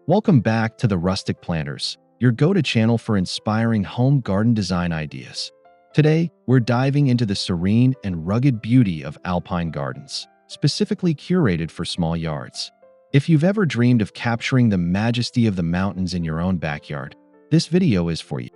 Welcome back to the Rustic Planters, your go-to channel for inspiring home garden design ideas. Today, we're diving into the serene and rugged beauty of Alpine gardens, specifically curated for small yards. If you've ever dreamed of capturing the majesty of the mountains in your own backyard, this video is for you.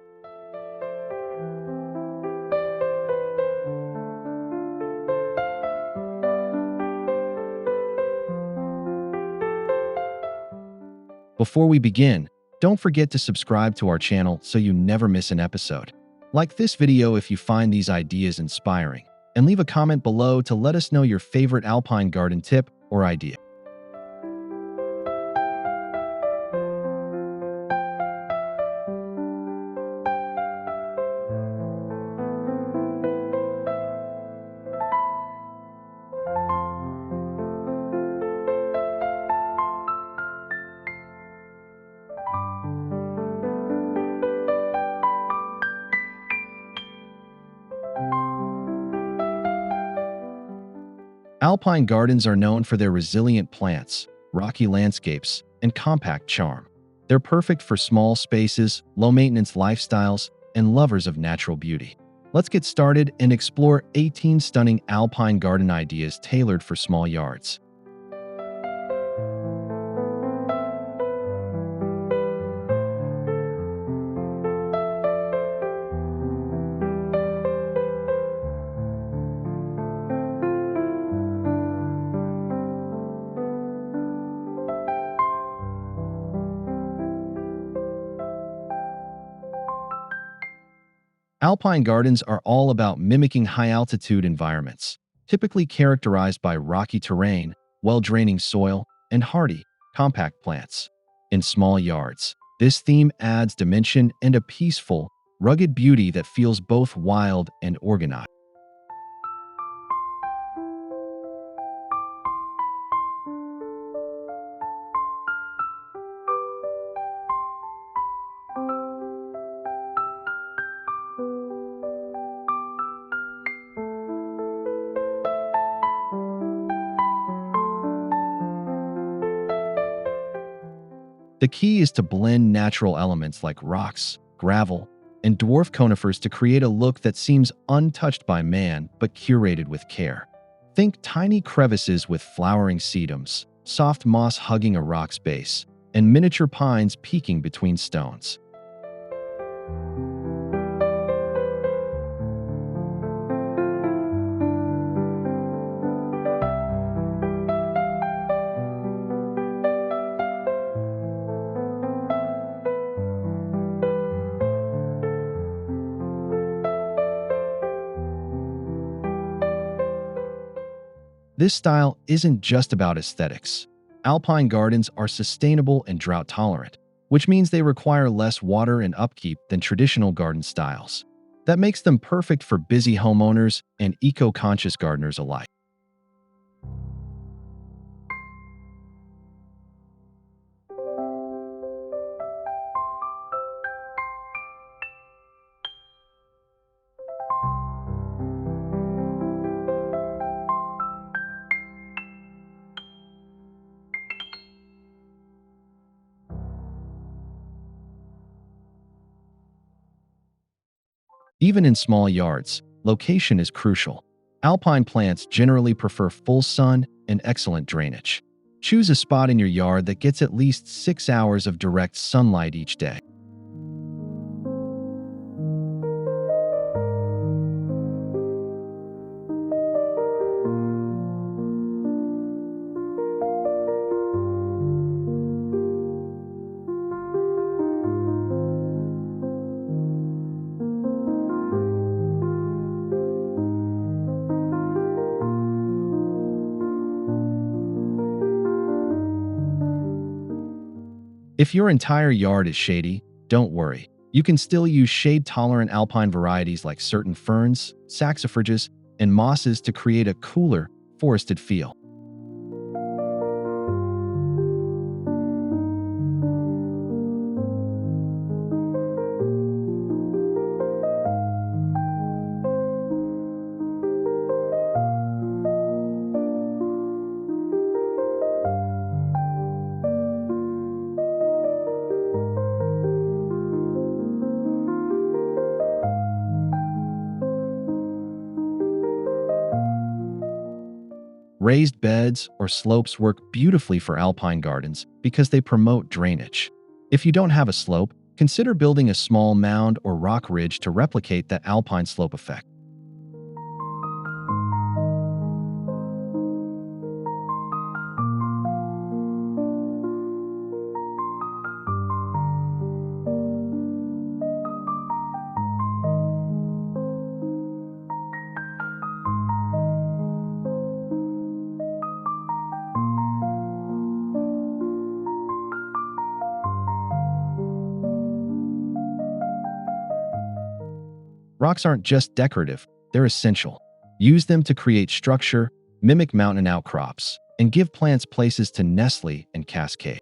Before we begin, don't forget to subscribe to our channel so you never miss an episode. Like this video if you find these ideas inspiring, and leave a comment below to let us know your favorite Alpine garden tip or idea. Alpine gardens are known for their resilient plants, rocky landscapes, and compact charm. They're perfect for small spaces, low-maintenance lifestyles, and lovers of natural beauty. Let's get started and explore 18 stunning Alpine garden ideas tailored for small yards. Alpine gardens are all about mimicking high-altitude environments, typically characterized by rocky terrain, well-draining soil, and hardy, compact plants. In small yards, this theme adds dimension and a peaceful, rugged beauty that feels both wild and organized. The key is to blend natural elements like rocks, gravel, and dwarf conifers to create a look that seems untouched by man but curated with care. Think tiny crevices with flowering sedums, soft moss hugging a rock's base, and miniature pines peeking between stones. This style isn't just about aesthetics. Alpine gardens are sustainable and drought-tolerant, which means they require less water and upkeep than traditional garden styles. That makes them perfect for busy homeowners and eco-conscious gardeners alike. Even in small yards, location is crucial. Alpine plants generally prefer full sun and excellent drainage. Choose a spot in your yard that gets at least 6 hours of direct sunlight each day. If your entire yard is shady, don't worry. You can still use shade-tolerant alpine varieties like certain ferns, saxifrages, and mosses to create a cooler, forested feel. Raised beds or slopes work beautifully for alpine gardens because they promote drainage. If you don't have a slope, consider building a small mound or rock ridge to replicate that alpine slope effect. Rocks aren't just decorative, they're essential. Use them to create structure, mimic mountain outcrops, and give plants places to nestle and cascade.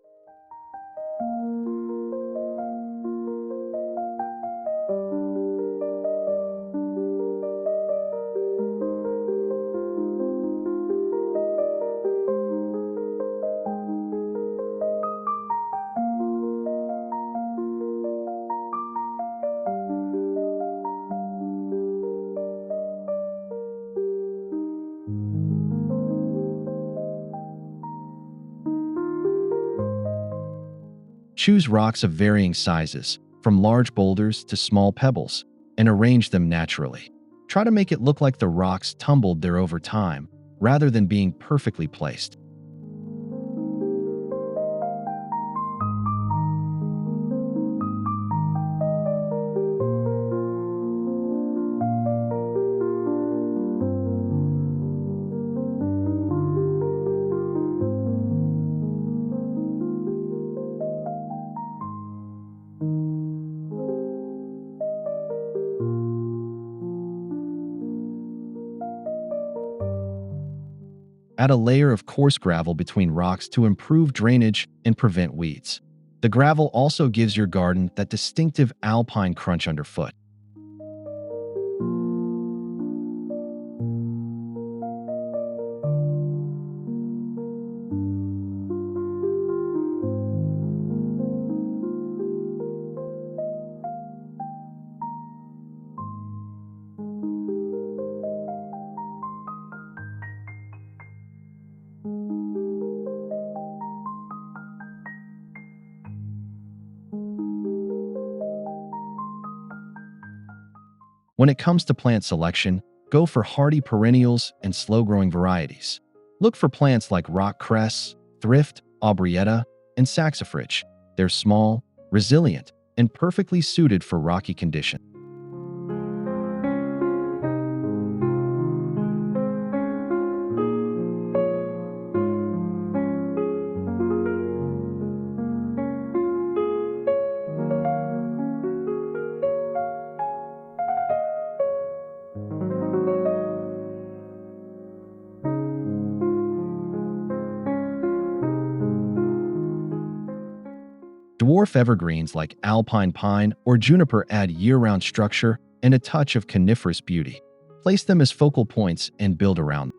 Choose rocks of varying sizes, from large boulders to small pebbles, and arrange them naturally. Try to make it look like the rocks tumbled there over time, rather than being perfectly placed. Add a layer of coarse gravel between rocks to improve drainage and prevent weeds. The gravel also gives your garden that distinctive alpine crunch underfoot. When it comes to plant selection, go for hardy perennials and slow-growing varieties. Look for plants like rock cress, thrift, aubrietta, and saxifrage. They're small, resilient, and perfectly suited for rocky conditions. Dwarf evergreens like alpine pine or juniper add year-round structure and a touch of coniferous beauty. Place them as focal points and build around them.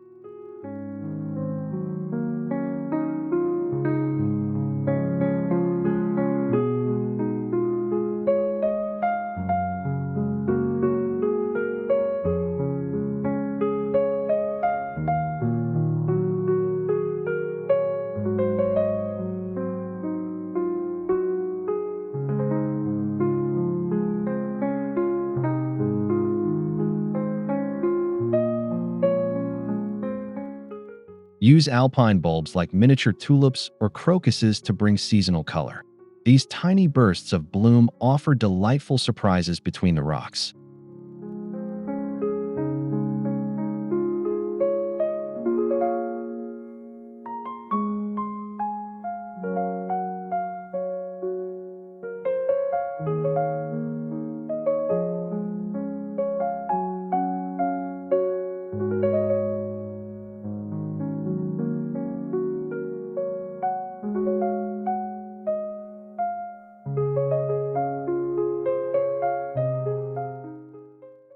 Use alpine bulbs like miniature tulips or crocuses to bring seasonal color. These tiny bursts of bloom offer delightful surprises between the rocks.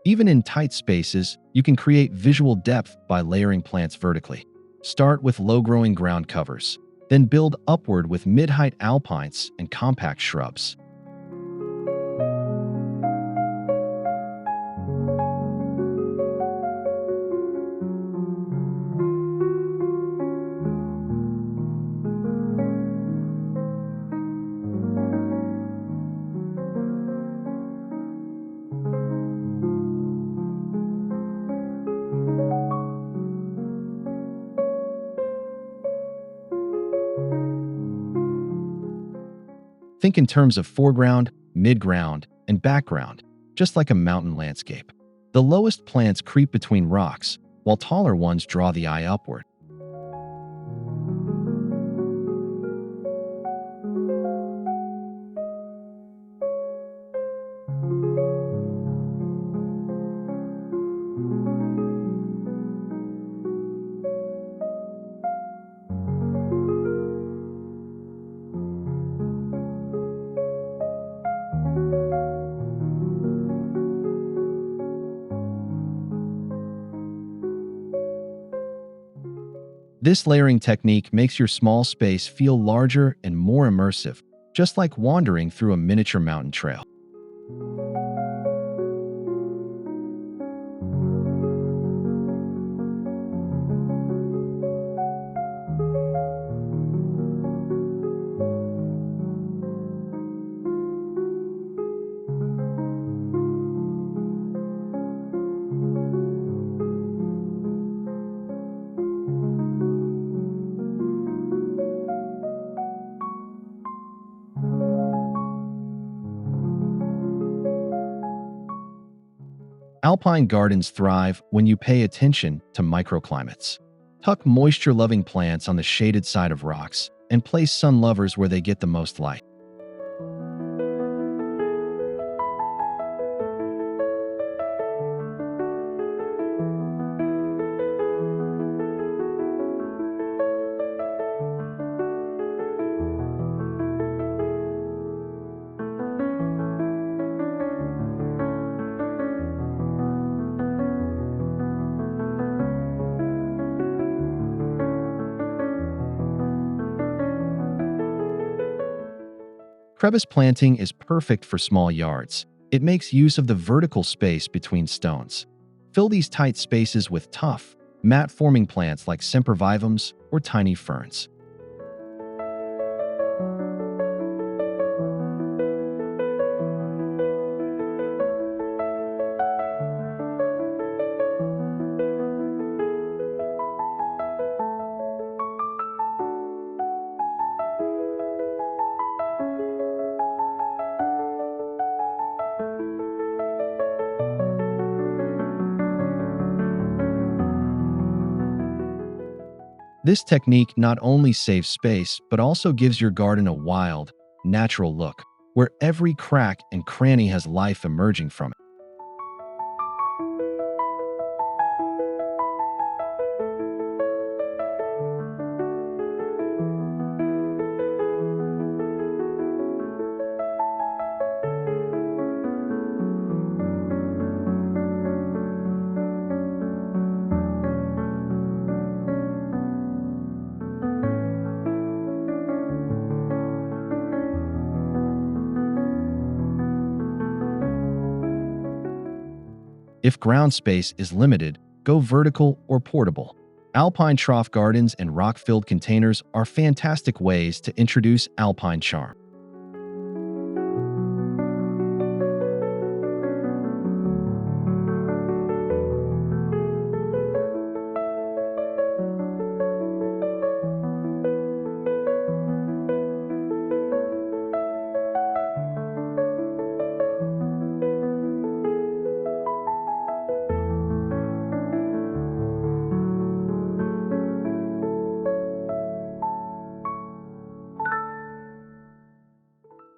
Even in tight spaces, you can create visual depth by layering plants vertically. Start with low-growing ground covers, then build upward with mid-height alpines and compact shrubs. Think in terms of foreground, midground, and background, just like a mountain landscape. The lowest plants creep between rocks, while taller ones draw the eye upward. This layering technique makes your small space feel larger and more immersive, just like wandering through a miniature mountain trail. Alpine gardens thrive when you pay attention to microclimates. Tuck moisture-loving plants on the shaded side of rocks and place sun lovers where they get the most light. Crevice planting is perfect for small yards. It makes use of the vertical space between stones. Fill these tight spaces with tough, mat-forming plants like sempervivums or tiny ferns. This technique not only saves space, but also gives your garden a wild, natural look, where every crack and cranny has life emerging from it. If ground space is limited, go vertical or portable. Alpine trough gardens and rock-filled containers are fantastic ways to introduce alpine charm.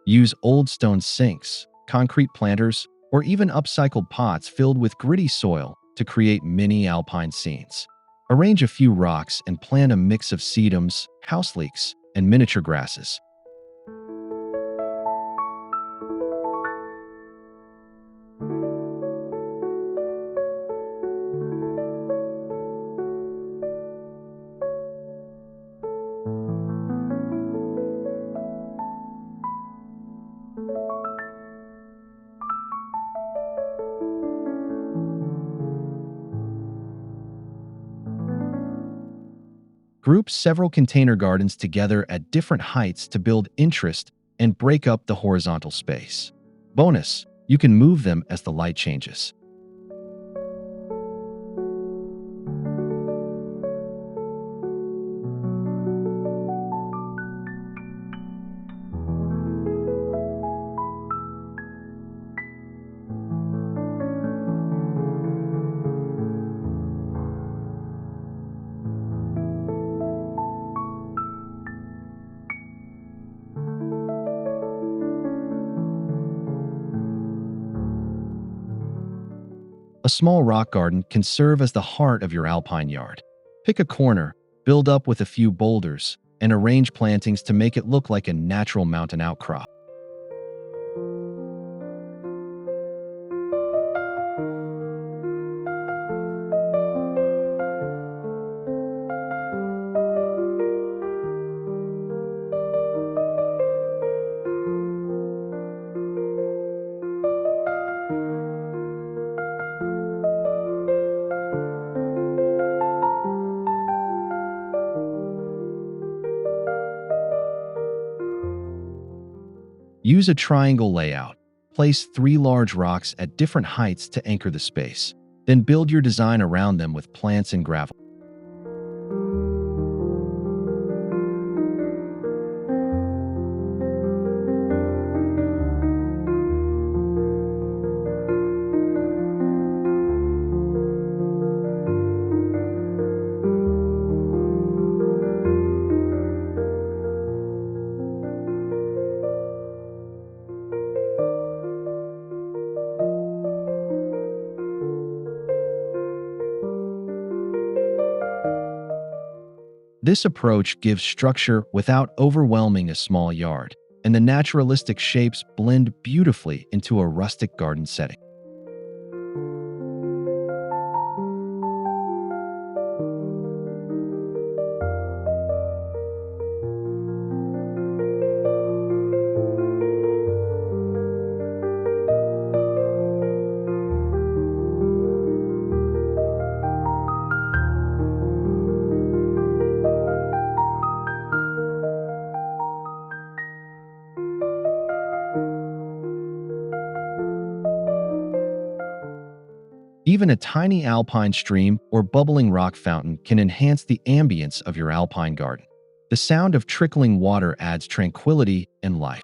Use old stone sinks, concrete planters, or even upcycled pots filled with gritty soil to create mini alpine scenes. Arrange a few rocks and plant a mix of sedums, house leeks, and miniature grasses. Group several container gardens together at different heights to build interest and break up the horizontal space. Bonus, you can move them as the light changes. A small rock garden can serve as the heart of your alpine yard. Pick a corner, build up with a few boulders, and arrange plantings to make it look like a natural mountain outcrop. Use a triangle layout. Place 3 large rocks at different heights to anchor the space. Then build your design around them with plants and gravel. This approach gives structure without overwhelming a small yard, and the naturalistic shapes blend beautifully into a rustic garden setting. Even a tiny alpine stream or bubbling rock fountain can enhance the ambience of your alpine garden. The sound of trickling water adds tranquility and life.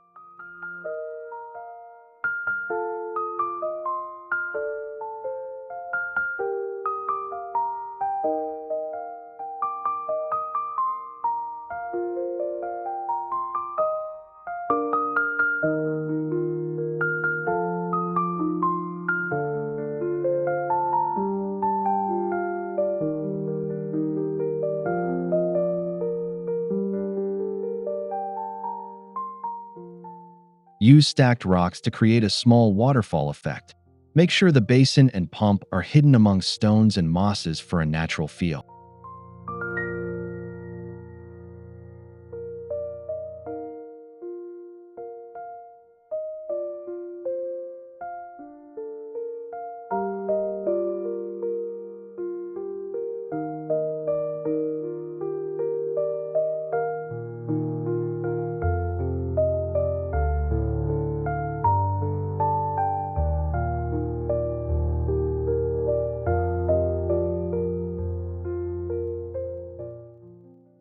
Use stacked rocks to create a small waterfall effect. Make sure the basin and pump are hidden among stones and mosses for a natural feel.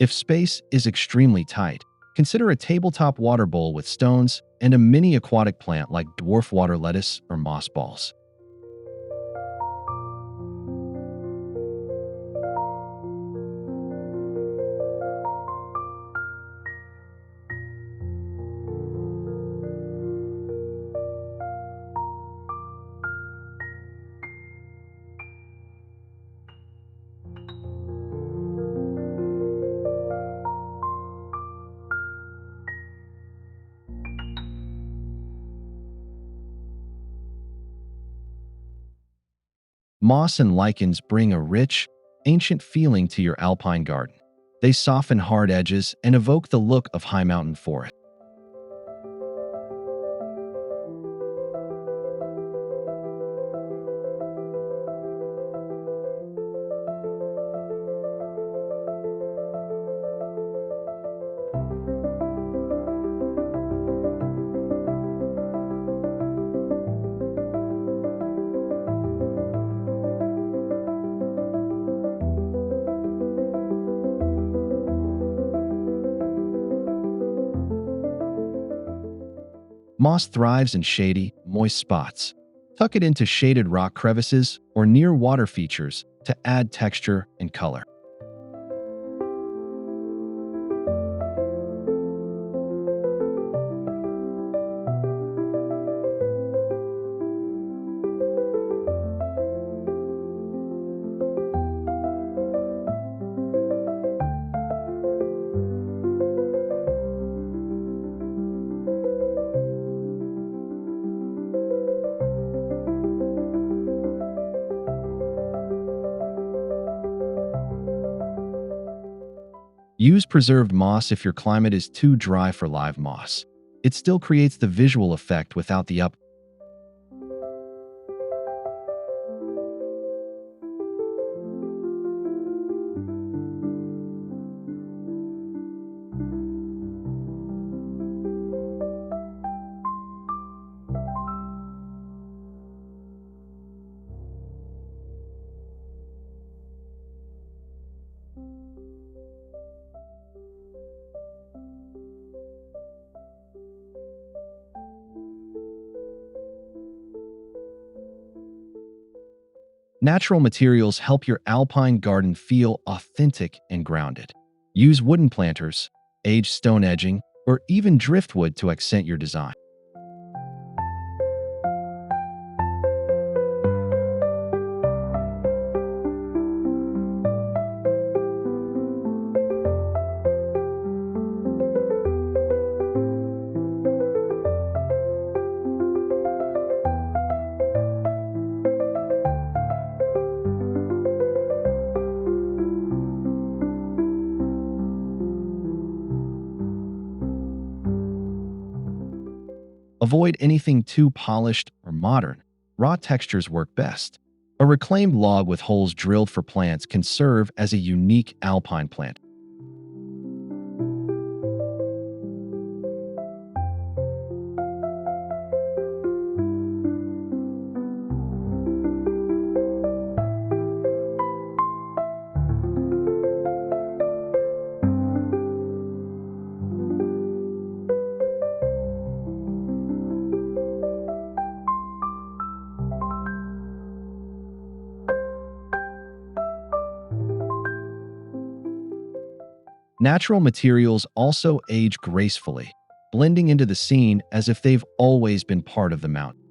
If space is extremely tight, consider a tabletop water bowl with stones and a mini aquatic plant like dwarf water lettuce or moss balls. Moss and lichens bring a rich, ancient feeling to your alpine garden. They soften hard edges and evoke the look of high mountain forest. Moss thrives in shady, moist spots. Tuck it into shaded rock crevices or near water features to add texture and color. Use preserved moss if your climate is too dry for live moss. It still creates the visual effect without the up. Natural materials help your alpine garden feel authentic and grounded. Use wooden planters, aged stone edging, or even driftwood to accent your design. Avoid anything too polished or modern. Raw textures work best. A reclaimed log with holes drilled for plants can serve as a unique alpine plant. Natural materials also age gracefully, blending into the scene as if they've always been part of the mountain.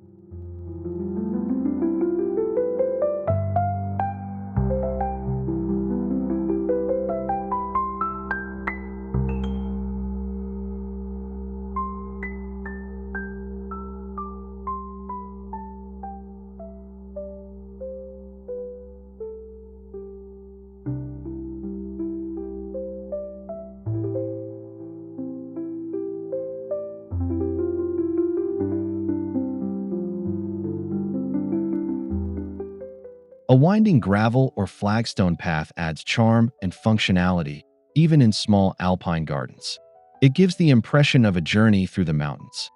A winding gravel or flagstone path adds charm and functionality, even in small alpine gardens. It gives the impression of a journey through the mountains.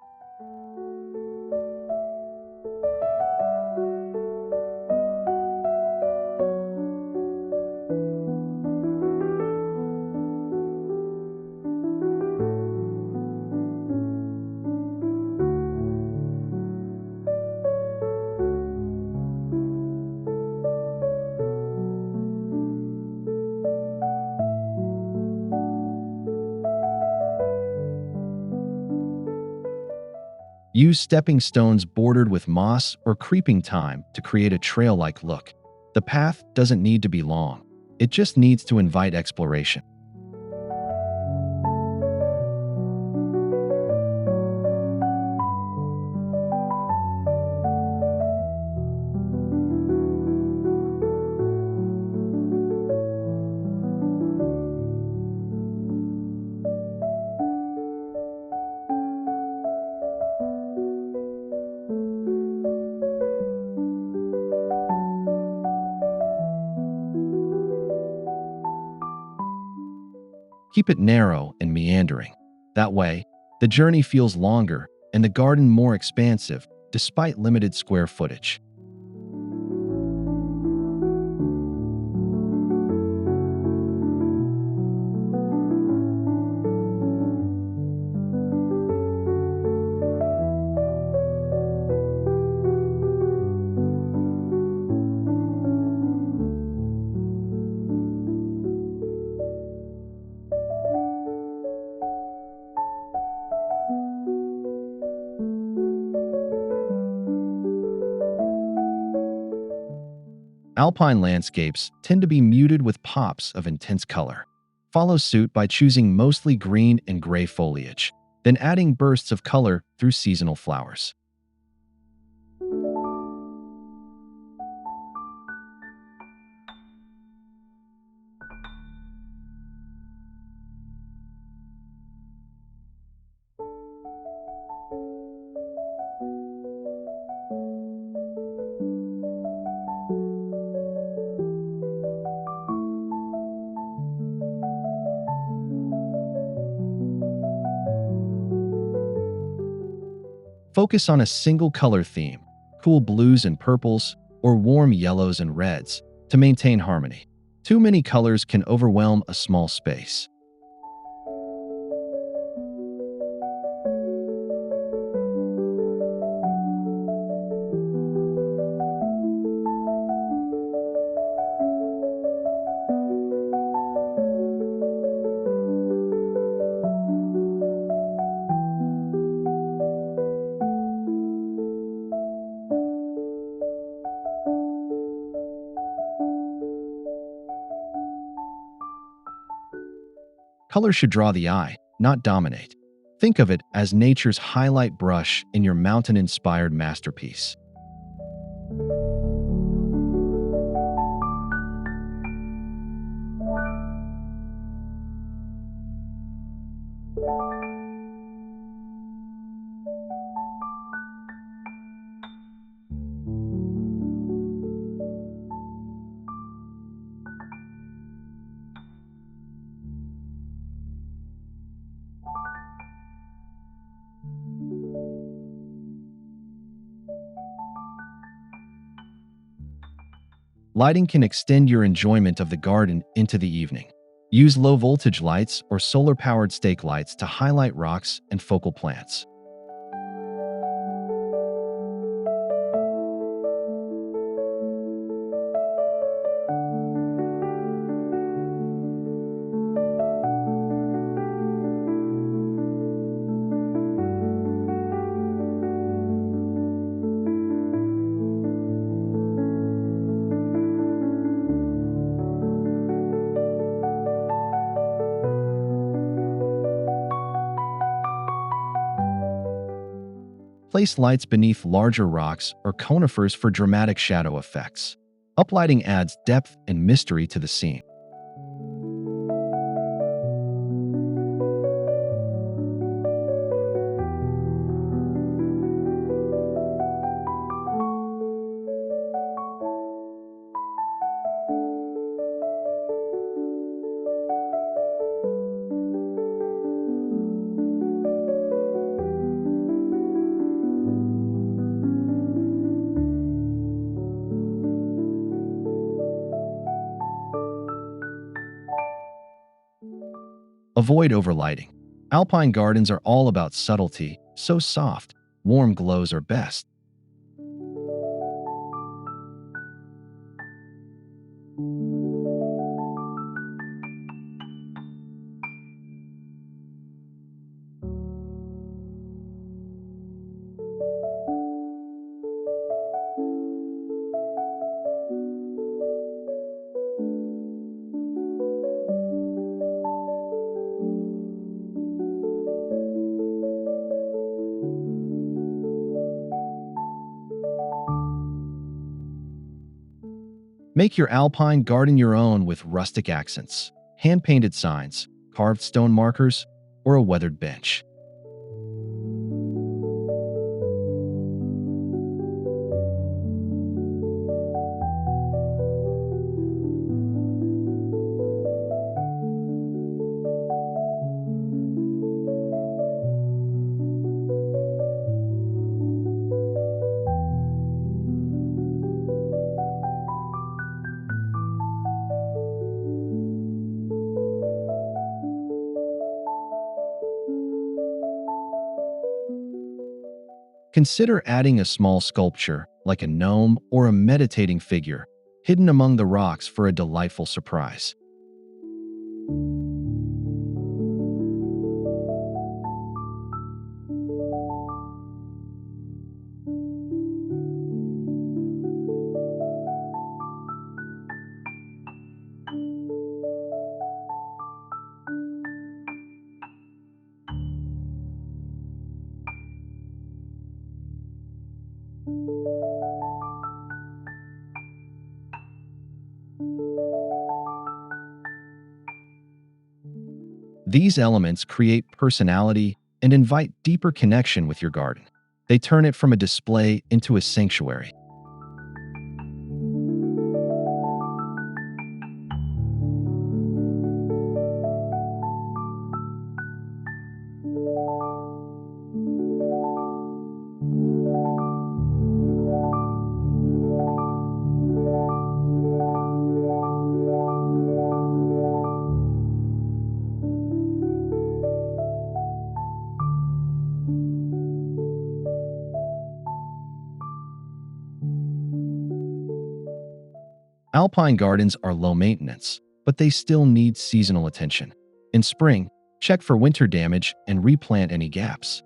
Use stepping stones bordered with moss or creeping thyme to create a trail-like look. The path doesn't need to be long. It just needs to invite exploration. Keep it narrow and meandering. That way, the journey feels longer and the garden more expansive, despite limited square footage. Alpine landscapes tend to be muted with pops of intense color. Follow suit by choosing mostly green and gray foliage, then adding bursts of color through seasonal flowers. Focus on a single color theme, cool blues and purples, or warm yellows and reds, to maintain harmony. Too many colors can overwhelm a small space. Color should draw the eye, not dominate. Think of it as nature's highlight brush in your mountain-inspired masterpiece. Lighting can extend your enjoyment of the garden into the evening. Use low-voltage lights or solar-powered stake lights to highlight rocks and focal plants. Place lights beneath larger rocks or conifers for dramatic shadow effects. Uplighting adds depth and mystery to the scene. Avoid overlighting. Alpine gardens are all about subtlety, so soft, warm glows are best. Make your Alpine garden your own with rustic accents, hand-painted signs, carved stone markers, or a weathered bench. Consider adding a small sculpture, like a gnome or a meditating figure, hidden among the rocks for a delightful surprise. These elements create personality and invite deeper connection with your garden. They turn it from a display into a sanctuary. Alpine gardens are low maintenance, but they still need seasonal attention. In spring, check for winter damage and replant any gaps.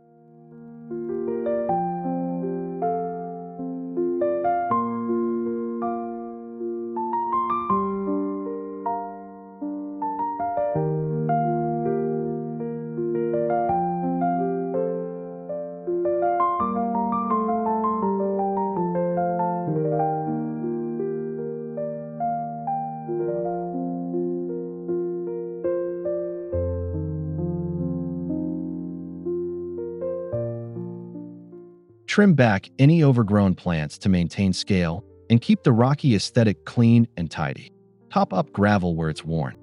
Trim back any overgrown plants to maintain scale and keep the rocky aesthetic clean and tidy. Top up gravel where it's worn.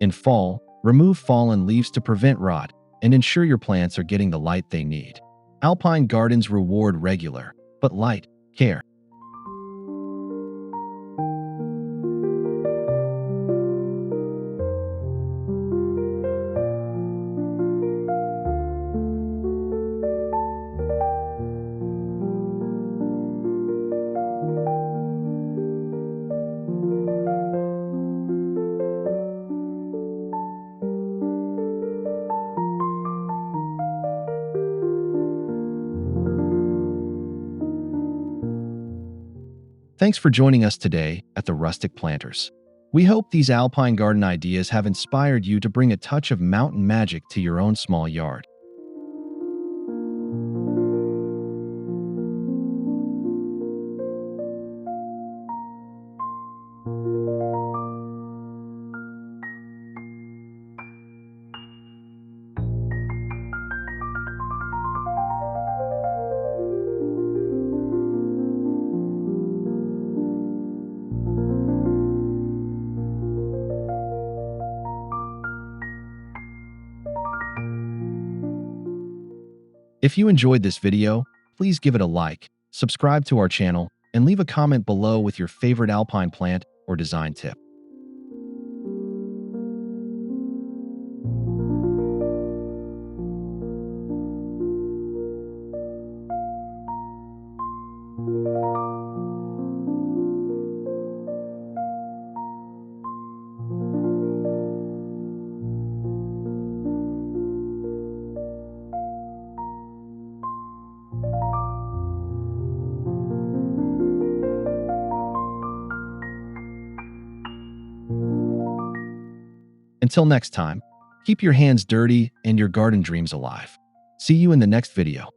In fall, remove fallen leaves to prevent rot and ensure your plants are getting the light they need. Alpine gardens reward regular, but light, care. Thanks for joining us today at the Rustic Planters. We hope these alpine garden ideas have inspired you to bring a touch of mountain magic to your own small yard. If you enjoyed this video, please give it a like, subscribe to our channel, and leave a comment below with your favorite alpine plant or design tip. Until next time, keep your hands dirty and your garden dreams alive. See you in the next video.